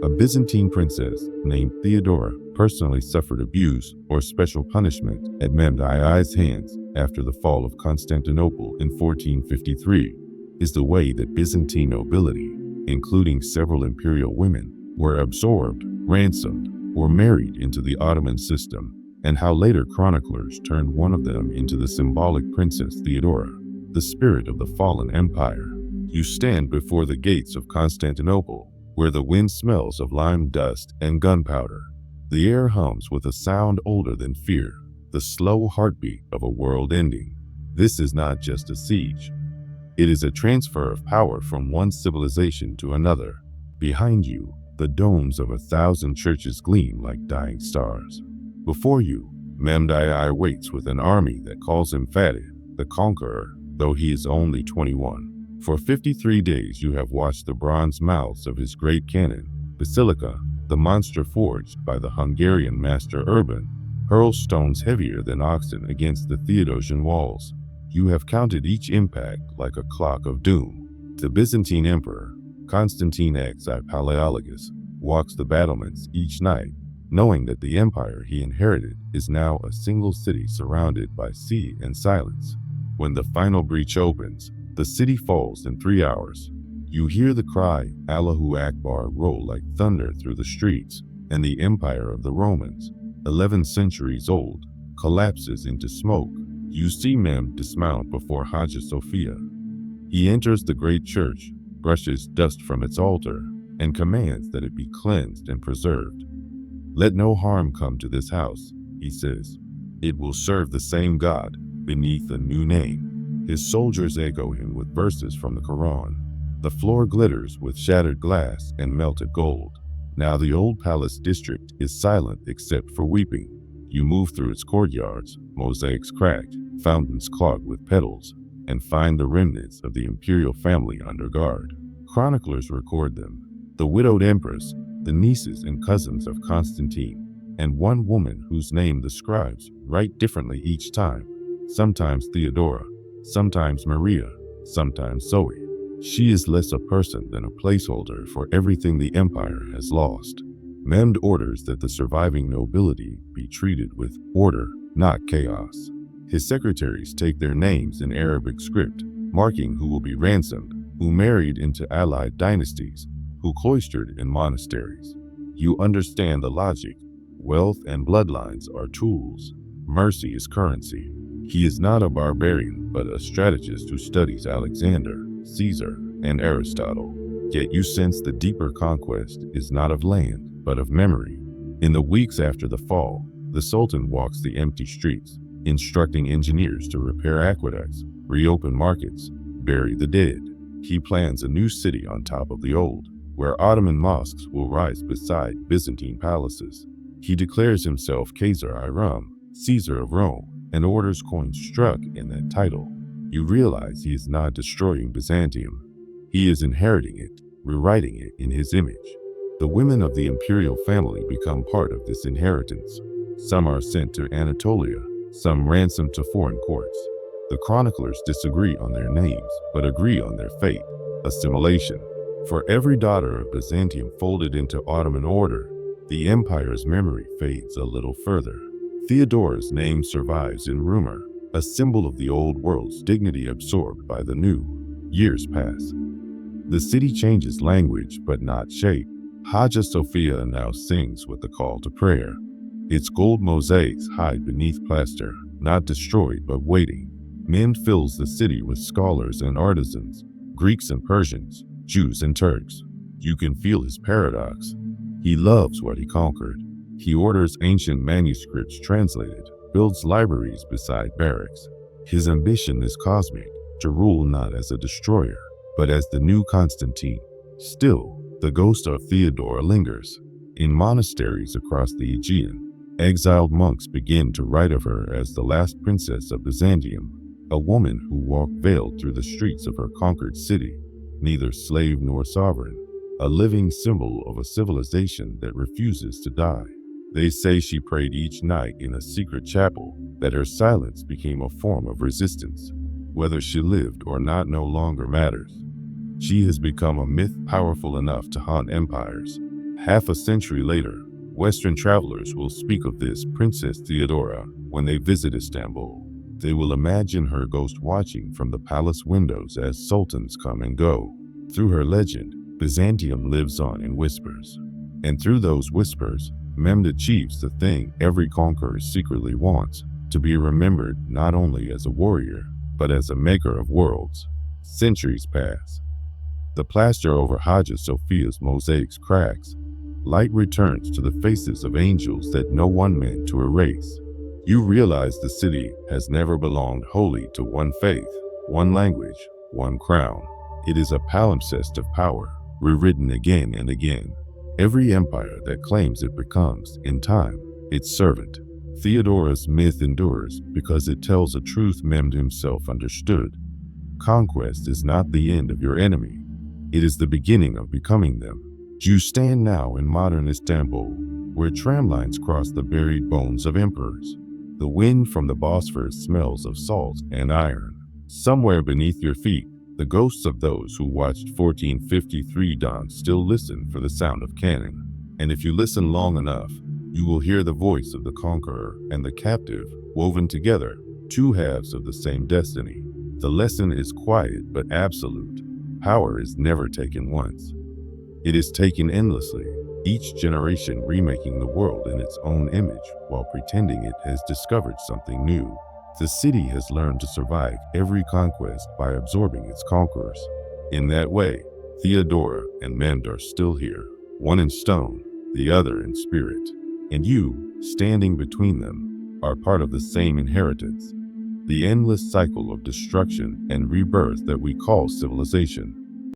A Byzantine princess named Theodora personally suffered abuse or special punishment at Mehmed II's hands after the fall of Constantinople in 1453, is the way that Byzantine nobility, including several imperial women, were absorbed, ransomed, or married into the Ottoman system, and how later chroniclers turned one of them into the symbolic Princess Theodora, the spirit of the fallen empire. You stand before the gates of Constantinople, where the wind smells of lime dust and gunpowder. The air hums with a sound older than fear, the slow heartbeat of a world ending. This is not just a siege. It is a transfer of power from one civilization to another. Behind you, the domes of 1,000 churches gleam like dying stars. Before you, Mehmed II waits with an army that calls him Fatih, the conqueror, though he is only 21. For 53 days you have watched the bronze mouths of his great cannon, Basilica, the monster forged by the Hungarian master Urban, hurl stones heavier than oxen against the Theodosian walls. You have counted each impact like a clock of doom. The Byzantine emperor, Constantine X I Palaeologus, walks the battlements each night, knowing that the empire he inherited is now a single city surrounded by sea and silence. When the final breach opens, the city falls in 3 hours. You hear the cry, Allahu Akbar, roll like thunder through the streets, and the empire of the Romans, 11 centuries old, collapses into smoke. You see Mehmed dismount before Hagia Sophia. He enters the great church, brushes dust from its altar, and commands that it be cleansed and preserved. Let no harm come to this house, he says. It will serve the same God, beneath a new name. His soldiers echo him with verses from the Quran. The floor glitters with shattered glass and melted gold. Now the old palace district is silent except for weeping. You move through its courtyards, mosaics cracked, fountains clogged with petals, and find the remnants of the imperial family under guard. Chroniclers record them. The widowed empress, the nieces and cousins of Constantine, and one woman whose name the scribes write differently each time, sometimes Theodora, sometimes Maria, sometimes Zoe. She is less a person than a placeholder for everything the empire has lost. Mehmed orders that the surviving nobility be treated with order, not chaos. His secretaries take their names in Arabic script, marking who will be ransomed, who married into allied dynasties, who cloistered in monasteries. You understand the logic. Wealth and bloodlines are tools. Mercy is currency. He is not a barbarian, but a strategist who studies Alexander, Caesar, and Aristotle. Yet you sense the deeper conquest is not of land, but of memory. In the weeks after the fall, the Sultan walks the empty streets, instructing engineers to repair aqueducts, reopen markets, bury the dead. He plans a new city on top of the old, where Ottoman mosques will rise beside Byzantine palaces. He declares himself Caesar Iram, Caesar of Rome, and orders coins struck in that title. You realize he is not destroying Byzantium. He is inheriting it, rewriting it in his image. The women of the imperial family become part of this inheritance. Some are sent to Anatolia, some ransomed to foreign courts. The chroniclers disagree on their names, but agree on their fate: assimilation. For every daughter of Byzantium folded into Ottoman order, the empire's memory fades a little further. Theodora's name survives in rumor, a symbol of the old world's dignity absorbed by the new. Years pass. The city changes language, but not shape. Hagia Sophia now sings with the call to prayer. Its gold mosaics hide beneath plaster, not destroyed but waiting. Mehmed fills the city with scholars and artisans, Greeks and Persians, Jews and Turks. You can feel his paradox. He loves what he conquered. He orders ancient manuscripts translated, builds libraries beside barracks. His ambition is cosmic, to rule not as a destroyer, but as the new Constantine. Still, the ghost of Theodora lingers. In monasteries across the Aegean, exiled monks begin to write of her as the last princess of Byzantium, a woman who walked veiled through the streets of her conquered city, neither slave nor sovereign, a living symbol of a civilization that refuses to die. They say she prayed each night in a secret chapel, that her silence became a form of resistance. Whether she lived or not no longer matters. She has become a myth powerful enough to haunt empires, Half a century later, Western travelers will speak of this Princess Theodora when they visit Istanbul. They will imagine her ghost watching from the palace windows as sultans come and go. Through her legend, Byzantium lives on in whispers. And through those whispers, Mehmed achieves the thing every conqueror secretly wants, to be remembered not only as a warrior, but as a maker of worlds. Centuries pass. The plaster over Hagia Sophia's mosaics cracks. Light returns to the faces of angels that no one meant to erase. You realize the city has never belonged wholly to one faith, one language, one crown. It is a palimpsest of power, rewritten again and again. Every empire that claims it becomes, in time, its servant. Theodora's myth endures because it tells a truth Mehmed himself understood. Conquest is not the end of your enemy. It is the beginning of becoming them. You stand now in modern Istanbul, where tram lines cross the buried bones of emperors. The wind from the Bosphorus smells of salt and iron. Somewhere beneath your feet, the ghosts of those who watched 1453 dawn still listen for the sound of cannon. And if you listen long enough, you will hear the voice of the conqueror and the captive, woven together, two halves of the same destiny. The lesson is quiet but absolute. Power is never taken once. It is taken endlessly, each generation remaking the world in its own image while pretending it has discovered something new. The city has learned to survive every conquest by absorbing its conquerors. In that way, Theodora and Mehmed are still here, one in stone, the other in spirit. And you, standing between them, are part of the same inheritance. The endless cycle of destruction and rebirth that we call civilization.